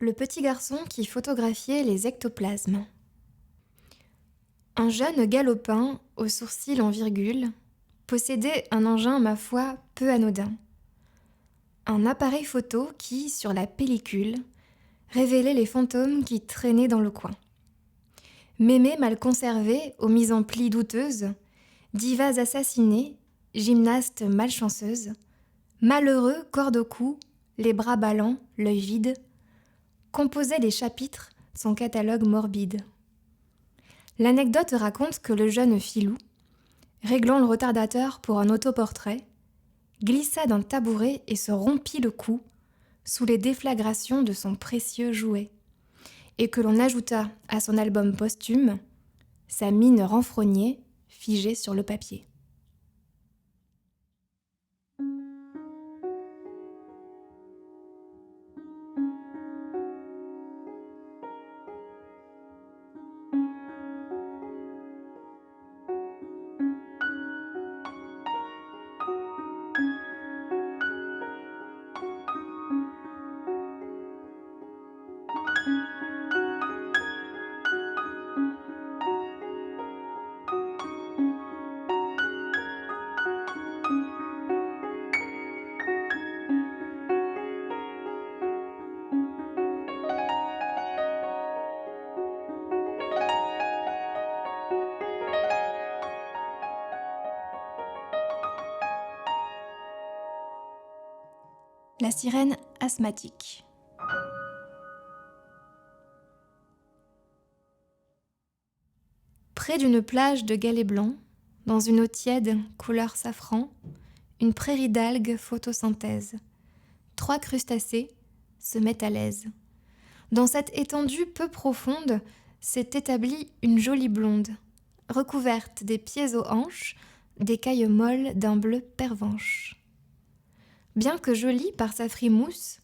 Le petit garçon qui photographiait les ectoplasmes. Un jeune galopin, aux sourcils en virgule, possédait un engin, ma foi, peu anodin. Un appareil photo qui, sur la pellicule, révélait les fantômes qui traînaient dans le coin. Mémé mal conservée, aux mises en plis douteuses, divas assassinées, gymnastes malchanceuses, malheureux corde au cou, les bras ballants, l'œil vide, composait des chapitres son catalogue morbide. L'anecdote raconte que le jeune filou, réglant le retardateur pour un autoportrait, glissa d'un tabouret et se rompit le cou sous les déflagrations de son précieux jouet, et que l'on ajouta à son album posthume sa mine renfrognée figée sur le papier. La sirène asthmatique. Près d'une plage de galets blancs, dans une eau tiède couleur safran, une prairie d'algues photosynthèse. 3 crustacés se mettent à l'aise. Dans cette étendue peu profonde s'est établie une jolie blonde, recouverte des pieds aux hanches, d'écailles molles d'un bleu pervenche. Bien que jolie par sa frimousse,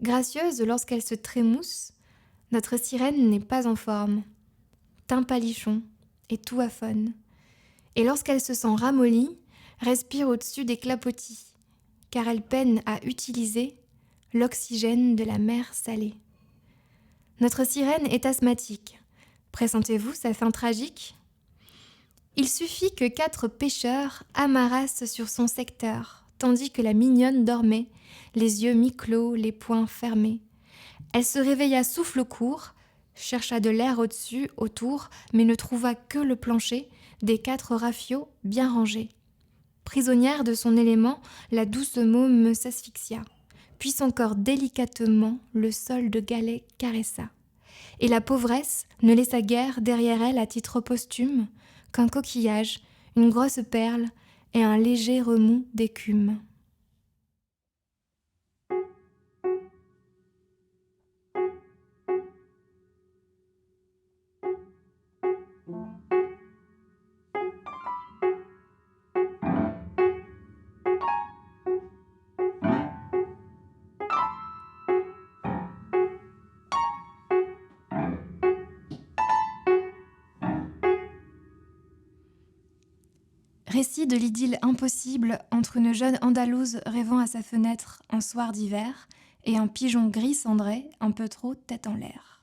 gracieuse lorsqu'elle se trémousse, notre sirène n'est pas en forme. Teint palichon et tout aphone. Et lorsqu'elle se sent ramollie, respire au-dessus des clapotis, car elle peine à utiliser l'oxygène de la mer salée. Notre sirène est asthmatique. Pressentez-vous sa fin tragique ? Il suffit que 4 pêcheurs amarrassent sur son secteur, tandis que la mignonne dormait, les yeux mi-clos, les poings fermés. Elle se réveilla souffle court, chercha de l'air au-dessus, autour, mais ne trouva que le plancher des 4 rafiots bien rangés. Prisonnière de son élément, la douce môme s'asphyxia, puis son corps délicatement le sol de galets caressa. Et la pauvresse ne laissa guère derrière elle à titre posthume qu'un coquillage, une grosse perle et un léger remous d'écume. Récit de l'idylle impossible entre une jeune Andalouse rêvant à sa fenêtre un soir d'hiver et un pigeon gris cendré un peu trop tête en l'air.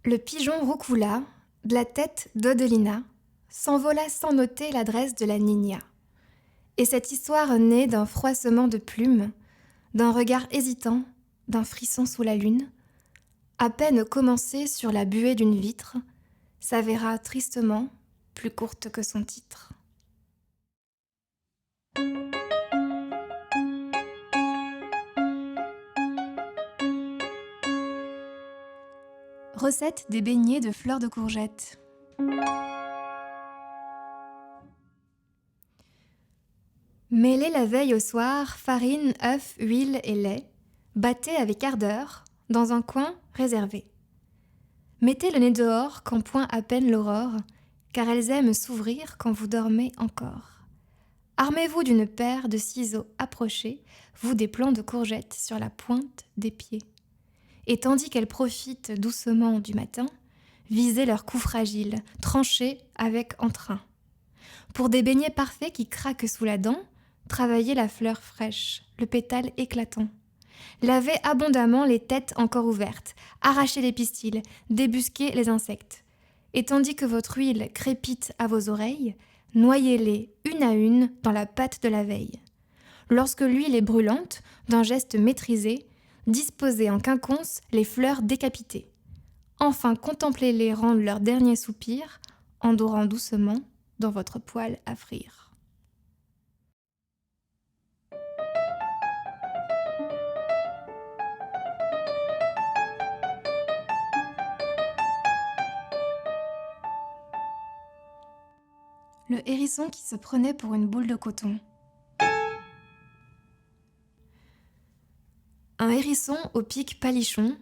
Le pigeon roucoula, de la tête d'Odelina, s'envola sans noter l'adresse de la Nina. Et cette histoire naît d'un froissement de plumes, d'un regard hésitant, d'un frisson sous la lune, à peine commencée sur la buée d'une vitre, s'avéra tristement plus courte que son titre. Recette des beignets de fleurs de courgette. Mêlez la veille au soir farine, œufs, huile et lait. Battez avec ardeur dans un coin réservé. Mettez le nez dehors quand point à peine l'aurore, car elles aiment s'ouvrir quand vous dormez encore. Armez-vous d'une paire de ciseaux approchés, vous des plants de courgettes sur la pointe des pieds. Et tandis qu'elles profitent doucement du matin, visez leurs coups fragiles, tranchés avec entrain. Pour des beignets parfaits qui craquent sous la dent, travailler la fleur fraîche, le pétale éclatant. Lavez abondamment les têtes encore ouvertes, arrachez les pistils, débusquez les insectes. Et tandis que votre huile crépite à vos oreilles, noyez-les une à une dans la pâte de la veille. Lorsque l'huile est brûlante, d'un geste maîtrisé, disposez en quinconce les fleurs décapitées. Enfin, contemplez-les rendre leur dernier soupir, en dorant doucement dans votre poêle à frire. Le hérisson qui se prenait pour une boule de coton. Un hérisson au pic palichon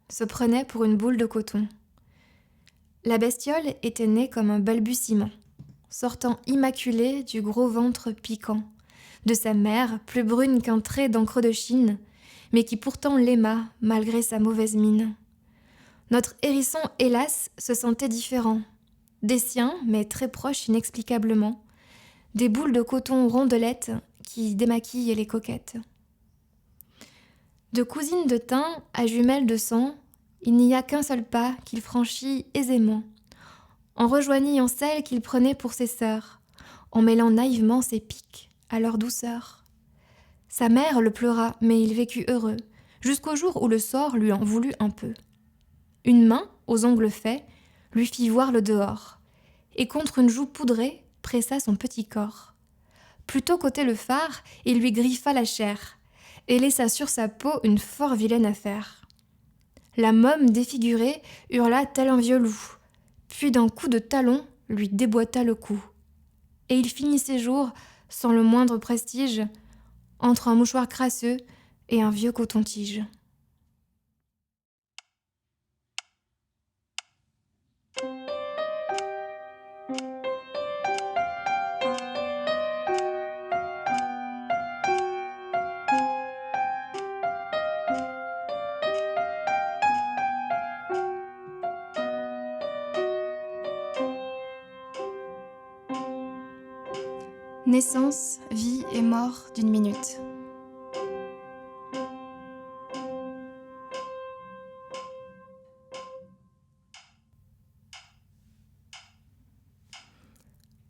se prenait pour une boule de coton. La bestiole était née comme un balbutiement, sortant immaculée du gros ventre piquant, de sa mère plus brune qu'un trait d'encre de Chine, mais qui pourtant l'aima malgré sa mauvaise mine. Notre hérisson, hélas, se sentait différent. Des siens, mais très proches inexplicablement. Des boules de coton rondelettes qui démaquillent les coquettes. De cousine de teint à jumelle de sang, il n'y a qu'un seul pas qu'il franchit aisément, en rejoignant celles qu'il prenait pour ses sœurs, en mêlant naïvement ses piques à leur douceur. Sa mère le pleura, mais il vécut heureux, jusqu'au jour où le sort lui en voulut un peu. Une main, aux ongles faits, lui fit voir le dehors, et contre une joue poudrée pressa son petit corps. Plutôt qu'ôter le phare, il lui griffa la chair, et laissa sur sa peau une fort vilaine affaire. La môme défigurée hurla tel un vieux loup, puis d'un coup de talon lui déboîta le cou. Et il finit ses jours, sans le moindre prestige, entre un mouchoir crasseux et un vieux coton-tige. Naissance, vie et mort d'une minute.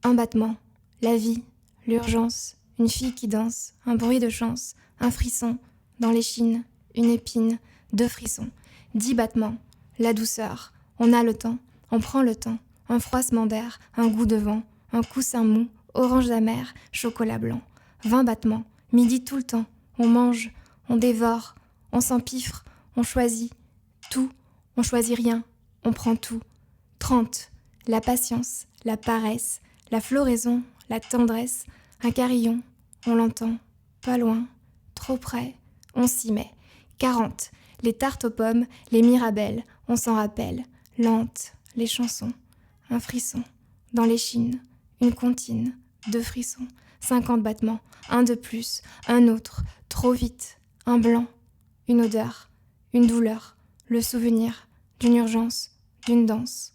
Un battement, la vie, l'urgence, une fille qui danse, un bruit de chance, un frisson, dans l'échine, une épine, 2 frissons, 10 battements, la douceur, on a le temps, on prend le temps, un froissement d'air, un goût de vent, un coussin mou, orange amère, chocolat blanc, 20 battements, midi tout le temps, on mange, on dévore, on s'empiffre, on choisit, tout, on choisit rien, on prend tout, 30, la patience, la paresse, la floraison, la tendresse, un carillon, on l'entend, pas loin, trop près, on s'y met, 40, les tartes aux pommes, les mirabelles, on s'en rappelle, lentes, les chansons, un frisson, dans l'échine, une comptine, 2 frissons, 50 battements, un de plus, un autre, trop vite, un blanc, une odeur, une douleur, le souvenir d'une urgence, d'une danse.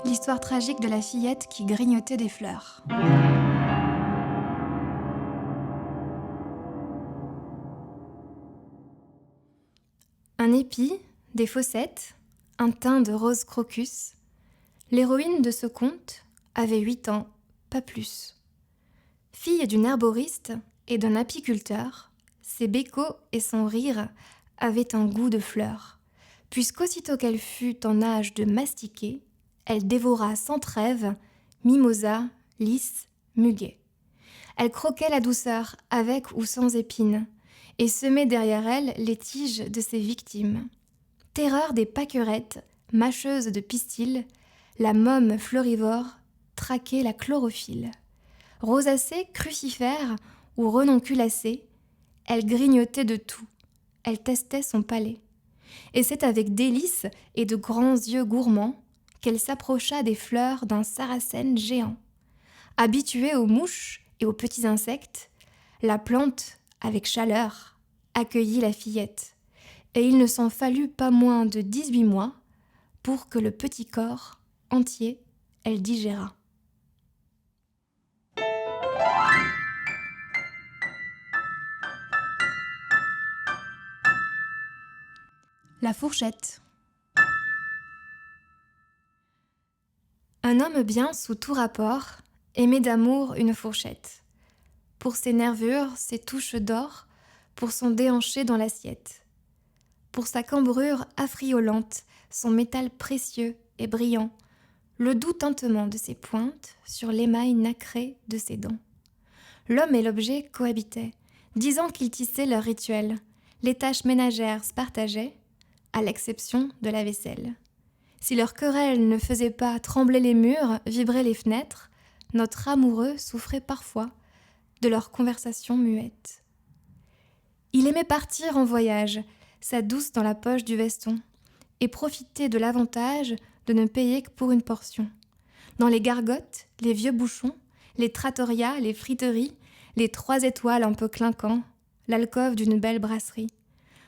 L'histoire tragique de la fillette qui grignotait des fleurs. Un épi, des fossettes, un teint de rose crocus. L'héroïne de ce conte avait 8 ans, pas plus. Fille d'une herboriste et d'un apiculteur, ses bécots et son rire avaient un goût de fleurs, puisqu'aussitôt qu'elle fut en âge de mastiquer, elle dévora sans trêve mimosa, lys, muguet. Elle croquait la douceur avec ou sans épines et semait derrière elle les tiges de ses victimes. Terreur des pâquerettes, mâcheuse de pistils, la môme fleurivore traquait la chlorophylle. Rosacée, crucifère ou renonculacée, elle grignotait de tout, elle testait son palais. et c'est avec délice et de grands yeux gourmands qu'elle s'approcha des fleurs d'un sarrasène géant. Habituée aux mouches et aux petits insectes, la plante, avec chaleur, accueillit la fillette, et il ne s'en fallut pas moins de 18 mois pour que le petit corps entier elle digéra. La fourchette. Un homme bien sous tout rapport aimait d'amour une fourchette. Pour ses nervures, ses touches d'or, pour son déhanché dans l'assiette. Pour sa cambrure affriolante, son métal précieux et brillant, le doux tintement de ses pointes sur l'émail nacré de ses dents. L'homme et l'objet cohabitaient, disant qu'ils tissaient leur rituel. Les tâches ménagères se partageaient, à l'exception de la vaisselle. Si leur querelle ne faisait pas trembler les murs, vibrer les fenêtres, notre amoureux souffrait parfois de leur conversation muette. Il aimait partir en voyage, sa douce dans la poche du veston, et profiter de l'avantage de ne payer que pour une portion. Dans les gargotes, les vieux bouchons, les trattorias, les friteries, les 3 étoiles un peu clinquants, l'alcôve d'une belle brasserie.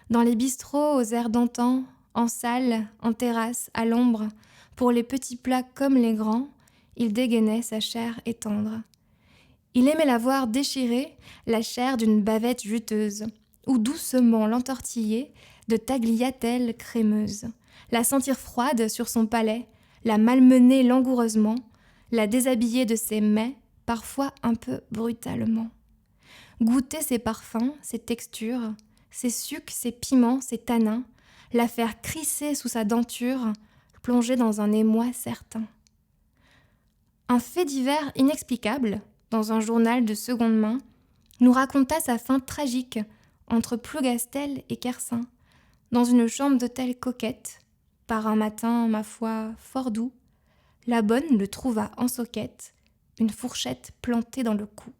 Dans les bistrots aux airs d'antan, en salle, en terrasse, à l'ombre, pour les petits plats comme les grands, il dégainait sa chair et tendre. Il aimait la voir déchirer la chair d'une bavette juteuse, ou doucement l'entortiller de tagliatelles crémeuses, la sentir froide sur son palais, la malmener langoureusement, la déshabiller de ses mets, parfois un peu brutalement. Goûter ses parfums, ses textures, ses sucs, ses piments, ses tanins, la faire crisser sous sa denture, plonger dans un émoi certain. Un fait divers inexplicable, dans un journal de seconde main, nous raconta sa fin tragique entre Plougastel et Kersin, dans une chambre d'hôtel coquette. Par un matin, ma foi, fort doux, la bonne le trouva en soquette, une fourchette plantée dans le cou.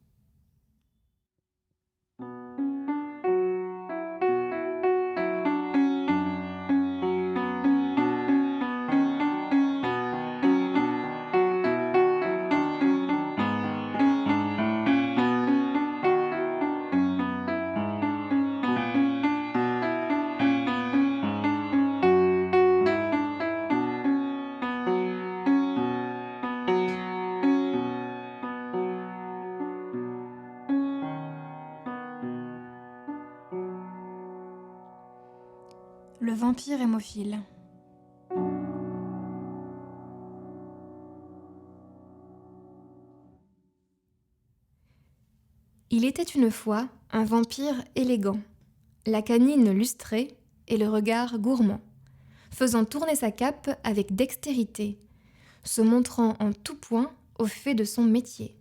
Le vampire hémophile. Il était une fois un vampire élégant, la canine lustrée et le regard gourmand, faisant tourner sa cape avec dextérité, se montrant en tout point au fait de son métier.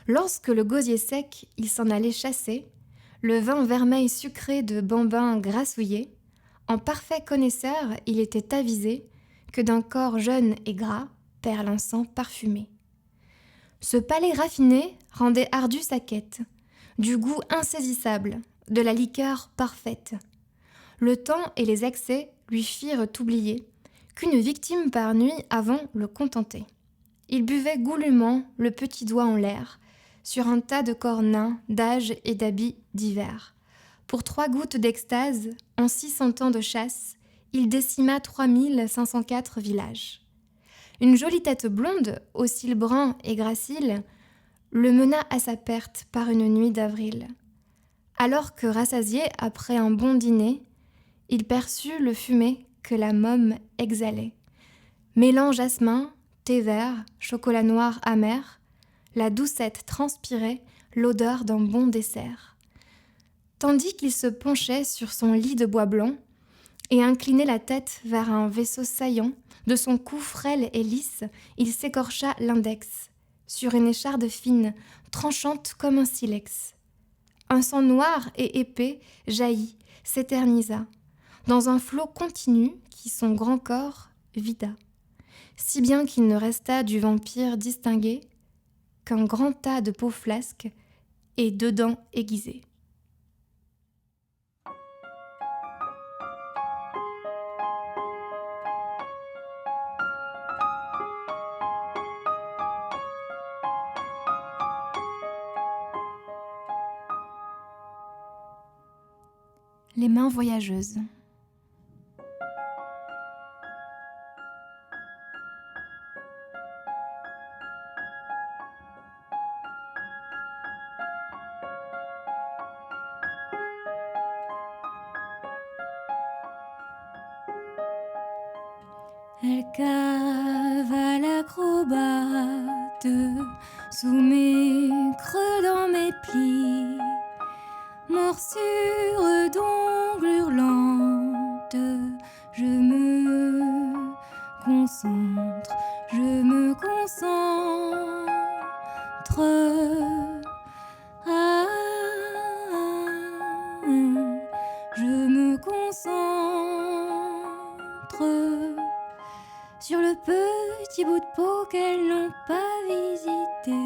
Lorsque le gosier sec, il s'en allait chasser, le vin vermeil sucré de bambins grassouillés, en parfait connaisseur, il était avisé que d'un corps jeune et gras perle un sang parfumé. Ce palais raffiné rendait ardue sa quête, du goût insaisissable, de la liqueur parfaite. Le temps et les excès lui firent oublier qu'une victime par nuit avant le contentait. Il buvait goulûment, le petit doigt en l'air, sur un tas de corps nains, d'âge et d'habits divers. Pour 3 gouttes d'extase, en 600 ans de chasse, il décima 3504 villages. Une jolie tête blonde, aux cils bruns et graciles, le mena à sa perte par une nuit d'avril. Alors que rassasié après un bon dîner, il perçut le fumet que la môme exhalait. Mêlant jasmin, thé vert, chocolat noir amer, la doucette transpirait l'odeur d'un bon dessert. Tandis qu'il se penchait sur son lit de bois blanc et inclinait la tête vers un vaisseau saillant, de son cou frêle et lisse, il s'écorcha l'index, sur une écharde fine, tranchante comme un silex. Un sang noir et épais jaillit, s'éternisa, dans un flot continu qui son grand corps vida, si bien qu'il ne resta du vampire distingué qu'un grand tas de peau flasque et 2 dents aiguisées. Les mains voyageuses. Elle cavale acrobate sous mes creux dans mes plis, morsure d'ongles hurlante, je me concentre, Ah, je me concentre sur le petit bout de peau qu'elles n'ont pas visité.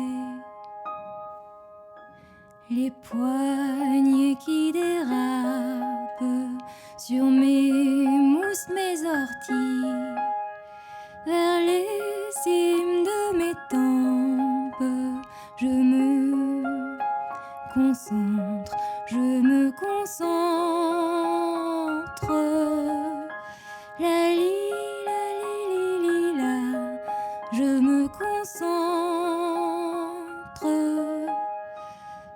Les poignets qui dérapent sur mes mousses, mes orties, vers les cimes de mes tempes, je me concentre, la li, la, je me concentre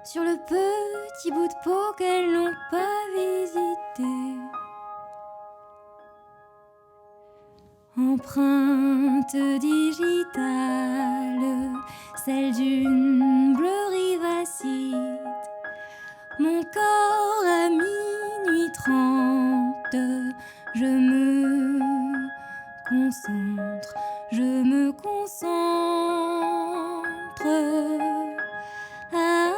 sur le petit bout de peau qu'elles n'ont pas visité. Empreinte digitale, celle d'une bleue rivacide, mon corps à minuit 30, je me concentre, Ah,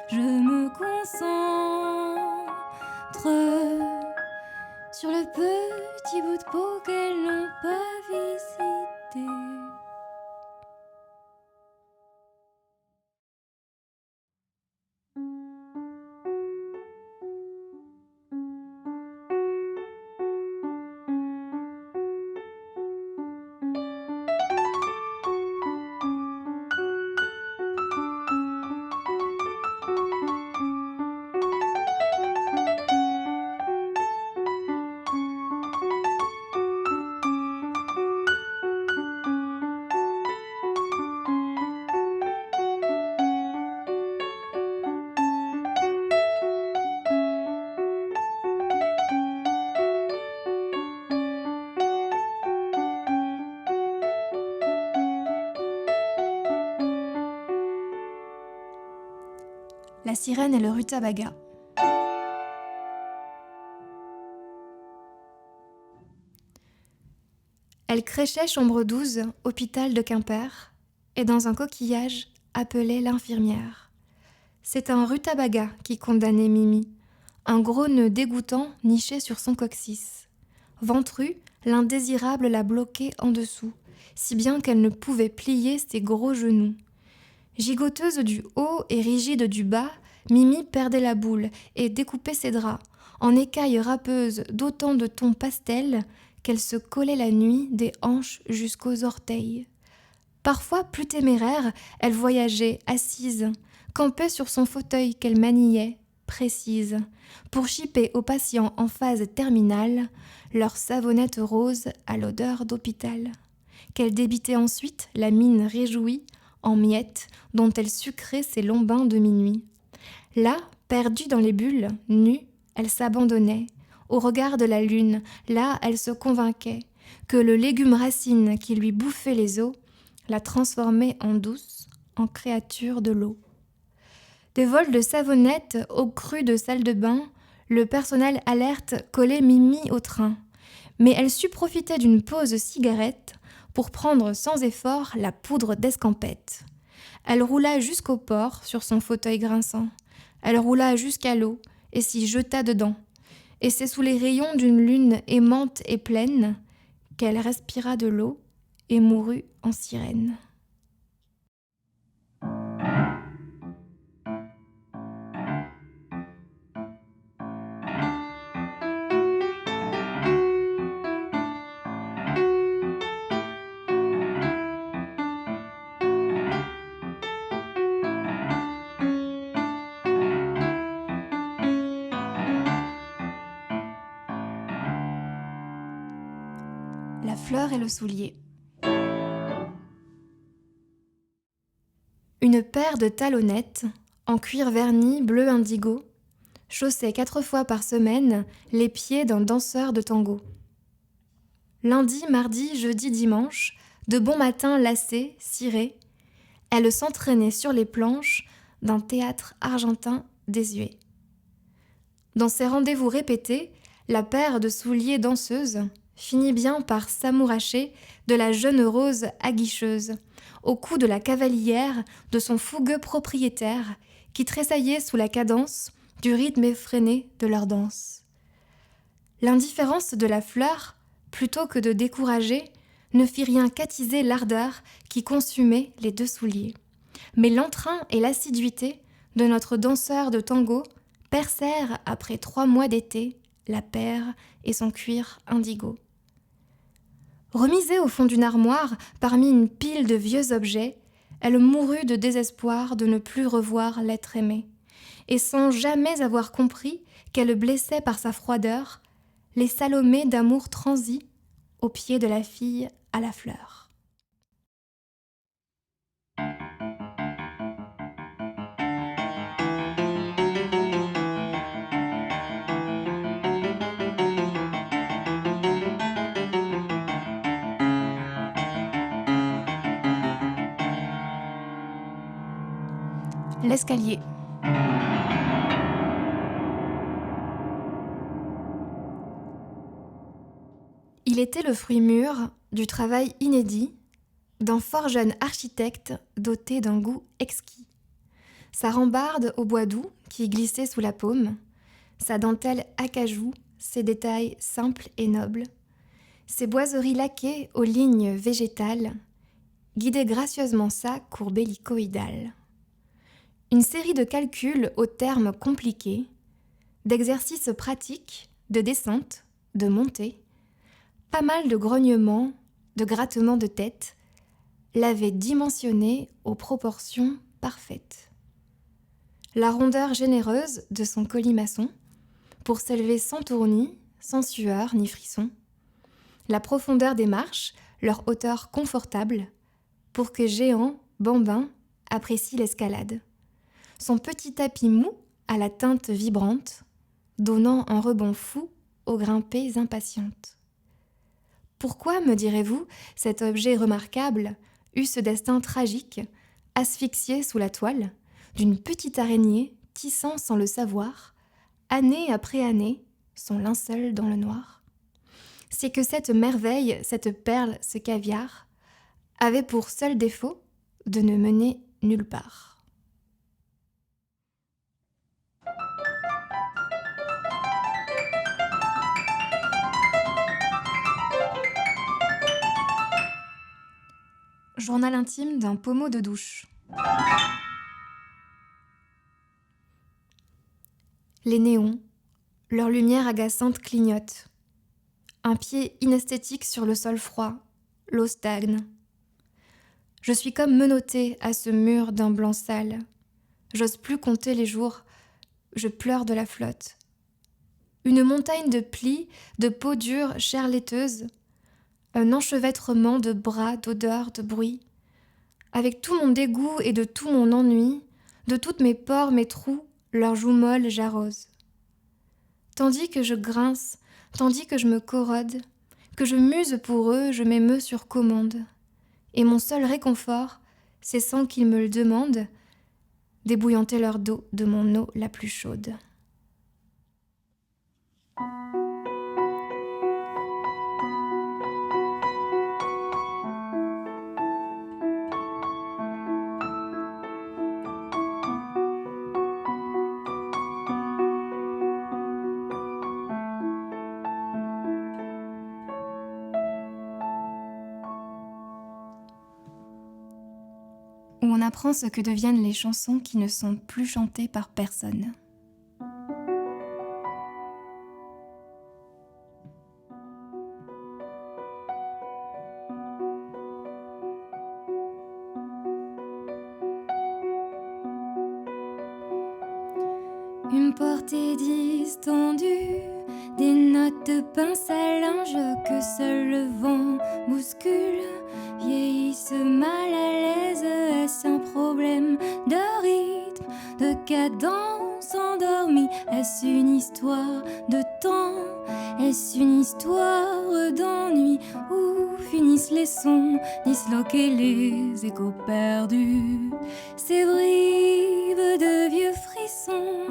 je me concentre sur le petit bout de peau qu'elles n'ont pas visité. La sirène et le rutabaga. Elle créchait chambre 12, hôpital de Quimper, et dans un coquillage appelait l'infirmière. C'est un rutabaga qui condamnait Mimi, un gros nœud dégoûtant niché sur son coccyx. Ventrue, l'indésirable la bloquait en dessous, si bien qu'elle ne pouvait plier ses gros genoux. Gigoteuse du haut et rigide du bas, Mimi perdait la boule et découpait ses draps, en écailles râpeuses d'autant de tons pastels qu'elle se collait la nuit des hanches jusqu'aux orteils. Parfois, plus téméraire, elle voyageait assise, campait sur son fauteuil qu'elle maniait, précise, pour chipper aux patients en phase terminale leur savonnette rose à l'odeur d'hôpital, qu'elle débitait ensuite, la mine réjouie, en miettes dont elle sucrait ses longs bains de minuit. Là, perdue dans les bulles, nue, elle s'abandonnait. Au regard de la lune, là, elle se convainquait que le légume racine qui lui bouffait les os la transformait en douce, en créature de l'eau. Des vols de savonnette au cru de salle de bain, le personnel alerte collait Mimi au train. Mais elle sut profiter d'une pause cigarette pour prendre sans effort la poudre d'escampette. Elle roula jusqu'au port sur son fauteuil grinçant. Elle roula jusqu'à l'eau et s'y jeta dedans. Et c'est sous les rayons d'une lune aimante et pleine qu'elle respira de l'eau et mourut en sirène. La fleur et le soulier. Une paire de talonnettes en cuir verni bleu indigo chaussait 4 fois par semaine les pieds d'un danseur de tango. Lundi, mardi, jeudi, dimanche, de bon matin lassée, cirée, elle s'entraînait sur les planches d'un théâtre argentin désuet. Dans ses rendez-vous répétés, la paire de souliers danseuses finit bien par s'amouracher de la jeune rose aguicheuse, au cou de la cavalière de son fougueux propriétaire qui tressaillait sous la cadence du rythme effréné de leur danse. L'indifférence de la fleur, plutôt que de décourager, ne fit rien qu'attiser l'ardeur qui consumait les 2 souliers. Mais l'entrain et l'assiduité de notre danseur de tango percèrent, après 3 mois d'été, la paire et son cuir indigo. Remisée au fond d'une armoire, parmi une pile de vieux objets, elle mourut de désespoir de ne plus revoir l'être aimé, et sans jamais avoir compris qu'elle blessait par sa froideur les Salomé d'amour transi au pied de la fille à la fleur. L'escalier. Il était le fruit mûr du travail inédit d'un fort jeune architecte doté d'un goût exquis. Sa rambarde au bois doux qui glissait sous la paume, sa dentelle acajou, ses détails simples et nobles, ses boiseries laquées aux lignes végétales, guidaient gracieusement sa courbe hélicoïdale. Une série de calculs aux termes compliqués, d'exercices pratiques, de descente, de montée, pas mal de grognements, de grattements de tête, l'avaient dimensionné aux proportions parfaites. La rondeur généreuse de son colimaçon, pour s'élever sans tournis, sans sueur ni frisson, la profondeur des marches, leur hauteur confortable, pour que géants, bambins, apprécient l'escalade. Son petit tapis mou à la teinte vibrante, donnant un rebond fou aux grimpées impatientes. Pourquoi, me direz-vous, cet objet remarquable eut ce destin tragique, asphyxié sous la toile, d'une petite araignée tissant sans le savoir, année après année, son linceul dans le noir? C'est que cette merveille, cette perle, ce caviar, avait pour seul défaut de ne mener nulle part. Journal intime d'un pommeau de douche. Les néons, leur lumière agaçante clignote. Un pied inesthétique sur le sol froid, l'eau stagne. Je suis comme menottée à ce mur d'un blanc sale. J'ose plus compter les jours, je pleure de la flotte. Une montagne de plis, de peau dure, chair laiteuse, un enchevêtrement de bras, d'odeurs, de bruit. Avec tout mon dégoût et de tout mon ennui, de toutes mes pores, mes trous, leurs joues molles j'arrose. Tandis que je grince, tandis que je me corrode, que je muse pour eux, je m'émeus sur commande. Et mon seul réconfort, c'est sans qu'ils me le demandent, d'ébouillanter leur dos de mon eau la plus chaude. Où on apprend ce que deviennent les chansons qui ne sont plus chantées par personne. Une portée distendue, des notes de pince à linge que seul le vent cadence endormie. Est-ce une histoire de temps? Est-ce une histoire d'ennui? Où finissent les sons disloqués, les échos perdus, ces bribes de vieux frissons?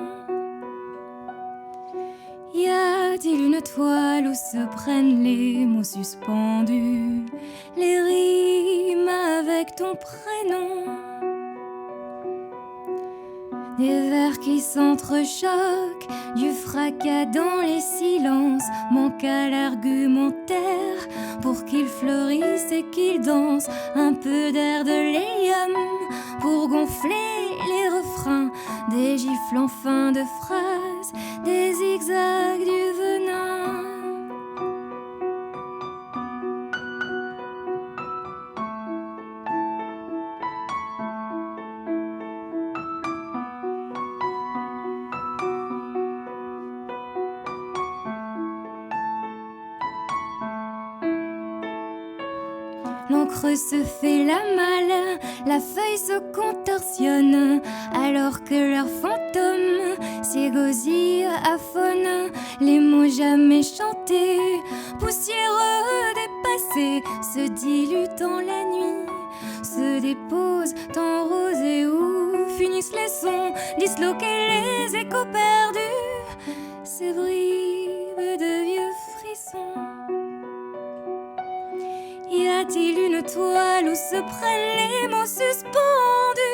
Y a-t-il une toile où se prennent les mots suspendus, les rimes avec ton prénom? Des vers qui s'entrechoquent, du fracas dans les silences, manque à l'argumentaire pour qu'il fleurisse et qu'il danse. Un peu d'air de l'hélium pour gonfler les refrains, des gifles en fin de phrase, des zigzags du venin. L'encre se fait la malle, la feuille se contorsionne, alors que leur fantôme s'égosille, affonne. Les mots jamais chantés, poussiéreux dépassés, se diluent dans la nuit, se déposent en rosée où finissent les sons disloqués, les échos perdus, ces bribes de vieux frissons. Y a-t-il une toile où se prennent les mots suspendus?